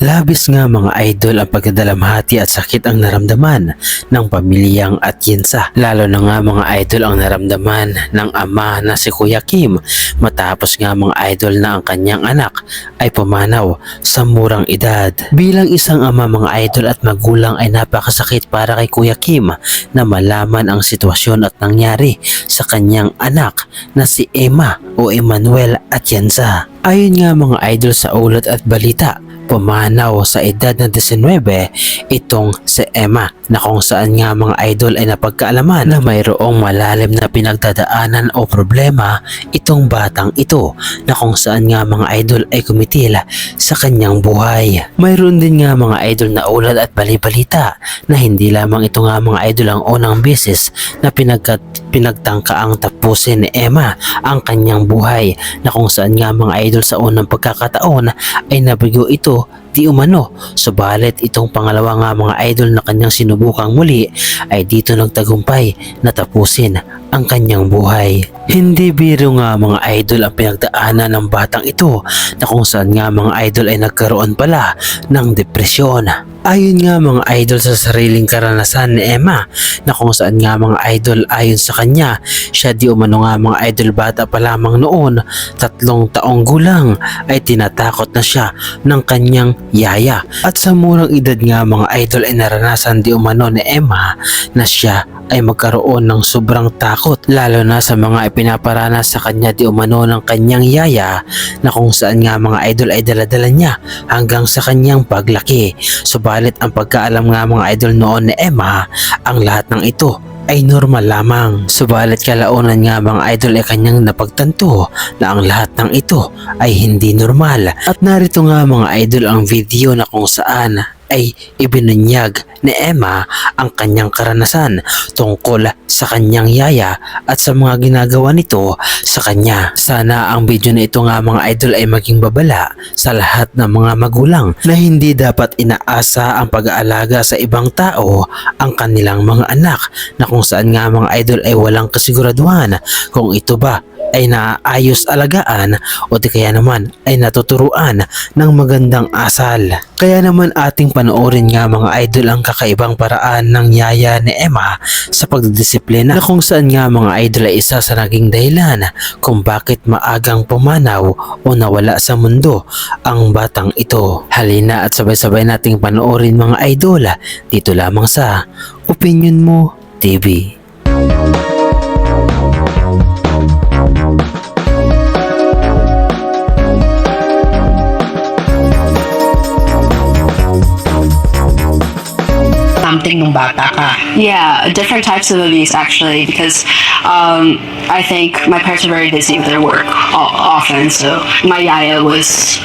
Labis nga mga idol ang pagkadalamhati at sakit ang naramdaman ng pamilyang Atienza. Lalo na nga mga idol ang naramdaman ng ama na si Kuya Kim matapos nga mga idol na ang kanyang anak ay pumanaw sa murang edad. Bilang isang ama mga idol at magulang ay napakasakit para kay Kuya Kim na malaman ang sitwasyon at nangyari sa kanyang anak na si Emma o Emmanuel Atienza. Ayon nga mga idol sa ulat at balita, pumanaw sa edad na 19 itong si Emma na kung saan nga mga idol ay napagkaalaman na mayroong malalim na pinagdadaanan o problema itong batang ito na kung saan nga mga idol ay kumitil sa kanyang buhay. Mayroon din nga mga idol na ulat at balibalita na hindi lamang ito nga mga idol ang unang beses na pinagtangkaang tapusin ni Emma ang kanyang buhay na kung saan nga mga idol sa unang pagkakataon ay nabigo ito di umano. Subalit itong pangalawa nga mga idol na kanyang sinubukang muli ay dito nagtagumpay na tapusin ang kanyang buhay. Hindi biro nga mga idol ang pinagdaanan ng batang ito na kung saan nga mga idol ay nagkaroon pala ng depresyon. Ayon nga mga idol sa sariling karanasan ni Emma na kung saan nga mga idol ayon sa kanya, siya di umano nga mga idol bata pa lamang noon, 3 taong gulang ay tinatakot na siya ng kanyang yaya. At sa murang edad nga mga idol ay naranasan di umano ni Emma na siya ay magkaroon ng sobrang takot lalo na sa mga ipinaparanas sa kanya di umano ng kanyang yaya na kung saan nga mga idol ay daladala niya hanggang sa kanyang paglaki. Subalit ang pagkaalam nga mga idol noon ni Emma, ang lahat ng ito ay normal lamang. Subalit kalaunan nga mga idol ay kanyang napagtanto na ang lahat ng ito ay hindi normal. At narito nga mga idol ang video na kung saan ay ibinunyag ni Emma ang kanyang karanasan tungkol sa kanyang yaya at sa mga ginagawa nito sa kanya. Sana ang video na ito nga mga idol ay maging babala sa lahat ng mga magulang na hindi dapat inaasa ang pag-aalaga sa ibang tao ang kanilang mga anak na kung saan nga mga idol ay walang kasiguraduhan kung ito ba ay naayos alagaan o di kaya naman ay natuturuan ng magandang asal. Kaya naman ating panoorin nga mga idol ang kakaibang paraan ng yaya ni Emma sa pagdidisiplina na kung saan nga mga idol ay isa sa naging dahilan kung bakit maagang pumanaw o nawala sa mundo ang batang ito. Halina at sabay-sabay nating panoorin mga idol dito lamang sa Opinion Mo TV. Something nung bata ka. Yeah, different types of abuse actually, because I think my parents are very busy with their work often. So my yaya was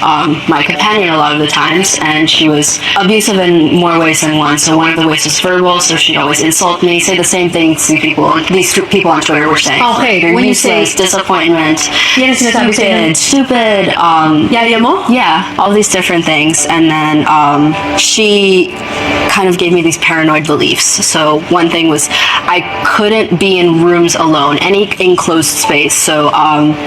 my companion a lot of the times, and she was abusive in more ways than one. So one of the ways was verbal, so she'd always insult me, say the same things these people on Twitter were saying. Okay, You're when you say useless, disappointment, yan ang sinasabi sa'yo ng stupid, yaya mo? yeah, all these different things. And then she kind of gave me these paranoid beliefs. So one thing was I couldn't be in rooms alone, any enclosed space. So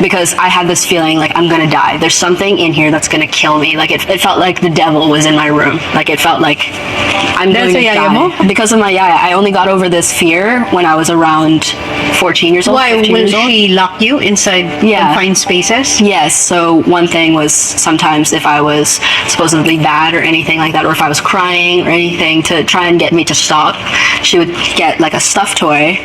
because I had this feeling like I'm gonna die. There's something in here that's gonna kill me. Like it felt like the devil was in my room. Like it felt like I'm Dahil going sa to yaya die. mo? Because of my yaya, I only got over this fear when I was around 14 years old. Why 15 will years old. she lock you inside Yeah. confined spaces? Yes, so one thing was sometimes if I was supposedly bad or anything like that, or if I was crying or anything to try and get me to stop, she would get like a stuffed toy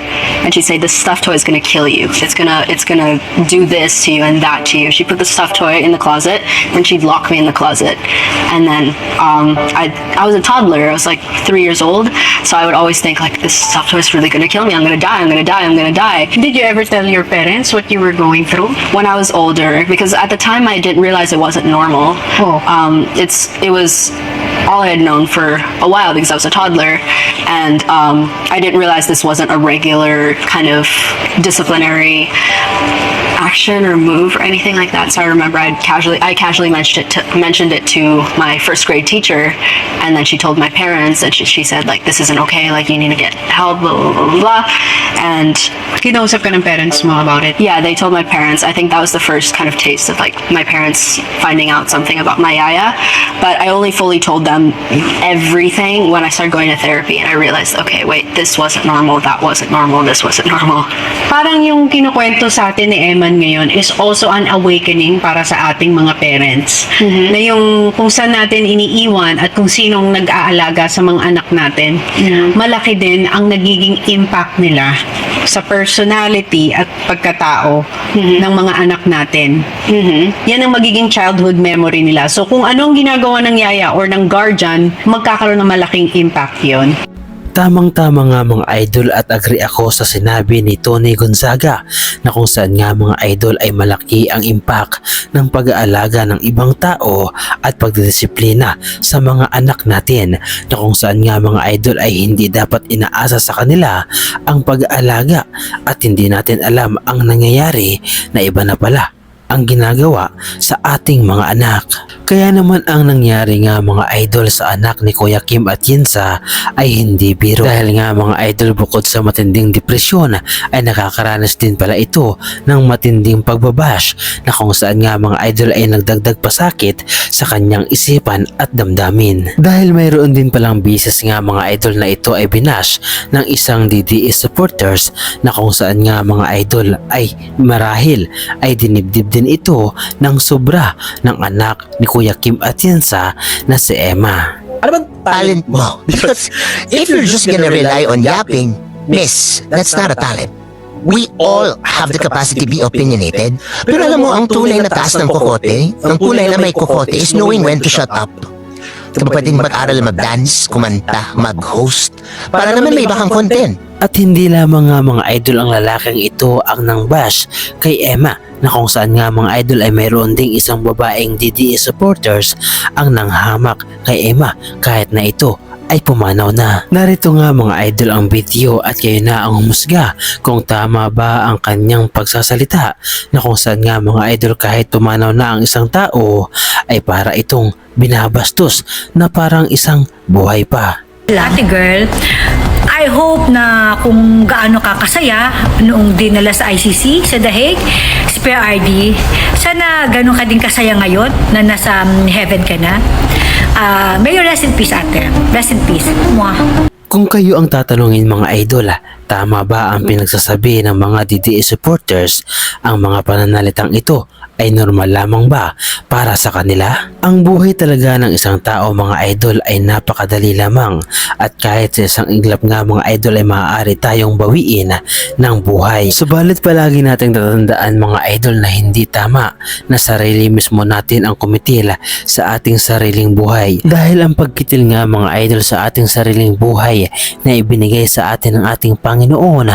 and she'd say, this stuffed toy is gonna kill you. It's gonna do this to you and that to you. She put the stuffed toy in the closet and she'd lock me in the closet. And then I was a toddler, I was like 3 years old, so I would always think like, this stuffed toy is really gonna kill me, I'm gonna die, I'm gonna die, I'm gonna die. Did you ever tell your parents what you were going through? When I was older, because at the time I didn't realize it wasn't normal. Oh. It was all I had known for a while because I was a toddler, and I didn't realize this wasn't a regular kind of disciplinary action or move or anything like that. So I remember I casually mentioned it to my first grade teacher, and then she told my parents, and she said like, this isn't okay, like you need to get help, blah blah blah blah. And Kinausap ka ng parents mo about it? yeah, they told my parents. I think that was the first kind of taste of like my parents finding out something about my yaya. But I only fully told them everything when I started going to therapy, and I realized, okay, wait, this wasn't normal, that wasn't normal, this wasn't normal. Parang yung kinukwento sa atin ni Eman ngayon is also an awakening para sa ating mga parents. Na yung kung saan natin iniiwan at kung sinong nag-aalaga sa mga anak natin, malaki din ang nagiging impact nila sa personality at pagkatao ng mga anak natin. Yan ang magiging childhood memory nila. So kung anong ginagawa ng yaya or ng guardian, magkakaroon ng malaking impact yon. Tamang-tama nga mga idol, at agree ako sa sinabi ni Tony Gonzaga na kung saan nga mga idol ay malaki ang impact ng pag-aalaga ng ibang tao at pagdidisiplina sa mga anak natin, na kung saan nga mga idol ay hindi dapat inaasa sa kanila ang pag-aalaga at hindi natin alam ang nangyayari na iba na pala ang ginagawa sa ating mga anak. Kaya naman ang nangyari nga mga idol sa anak ni Kuya Kim Atienza ay hindi biro, dahil nga mga idol bukod sa matinding depresyon ay nakakaranas din pala ito ng matinding pagbabash, na kung saan nga mga idol ay nagdagdag pasakit sa kanyang isipan at damdamin. Dahil mayroon din palang bisis nga mga idol na ito ay binash ng isang DDE supporters, na kung saan nga mga idol ay marahil ay dinibdib din ito ng sobra ng anak ni Kuya Kim Atienza na si Emma. Ano bang talent mo? Because if you're just gonna rely on yapping, miss, that's not a talent. We all have the capacity to be opinionated. Pero alam mo, ang tunay na taas ng kokote, ang tunay na may kokote is knowing when to shut up. Di ba pwedeng mag-aral, mag-dance, kumanta, mag-host, para naman may iba kang content. At hindi lamang nga mga idol ang lalaking ito ang nang-bash kay Emma, na kung saan nga mga idol ay mayroon ding isang babaeng DDE supporters ang nanghamak kay Emma kahit na ito ay pumanaw na. Narito nga mga idol ang video at kayo na ang humusga kung tama ba ang kanyang pagsasalita, na kung saan nga mga idol kahit pumanaw na ang isang tao ay para itong binabastos na parang isang buhay pa. Ate girl, I hope na kung gaano ka kasaya noong dinala sa ICC sa The Hague, si PRD, sana ganun ka din kasaya ngayon na nasa heaven ka na. May you rest in peace, ate. Rest in peace. Mwah. Kung kayo ang tatanungin mga idol, tama ba ang pinagsasabi ng mga DDE supporters? Ang mga pananalitang ito ay normal lamang ba para sa kanila? Ang buhay talaga ng isang tao mga idol ay napakadali lamang, at kahit sa isang iglap nga mga idol ay maaari tayong bawiin ng buhay. Subalit palagi nating tatandaan mga idol na hindi tama na sarili mismo natin ang kumitil sa ating sariling buhay, dahil ang pagkitil nga mga idol sa ating sariling buhay na ibinigay sa atin ng ating Panginoon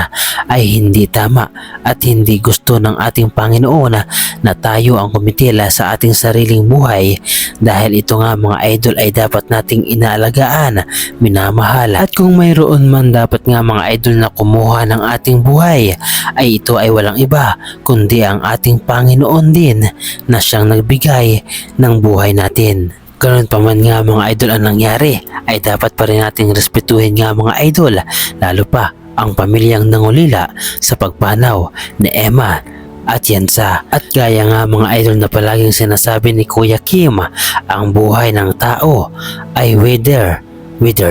ay hindi tama, at hindi gusto ng ating Panginoon na tayo ang kumitila sa ating sariling buhay, dahil ito nga mga idol ay dapat nating inaalagaan, minamahal, at kung mayroon man dapat nga mga idol na kumuha ng ating buhay ay ito ay walang iba kundi ang ating Panginoon din, na siyang nagbigay ng buhay natin. Ganoon pa man nga mga idol ang nangyari ay dapat pa rin nating respetuhin nga mga idol, lalo pa ang pamilyang nangulila sa pagpanaw ni Emma Atienza. At gaya nga mga idol na palaging sinasabi ni Kuya Kim, ang buhay ng tao ay wither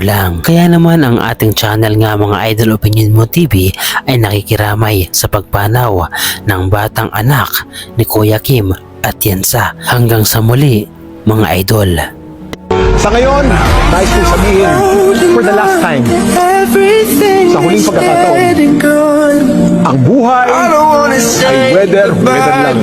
lang. Kaya naman ang ating channel nga mga idol, Opinion Mo TV, ay nakikiramay sa pagpanaw ng batang anak ni Kuya Kim Atienza. Hanggang sa muli mga idol. Sa ngayon, nais kong sabihin, for the last time, sa huling pagkakataon, ang buhay ay weather lang.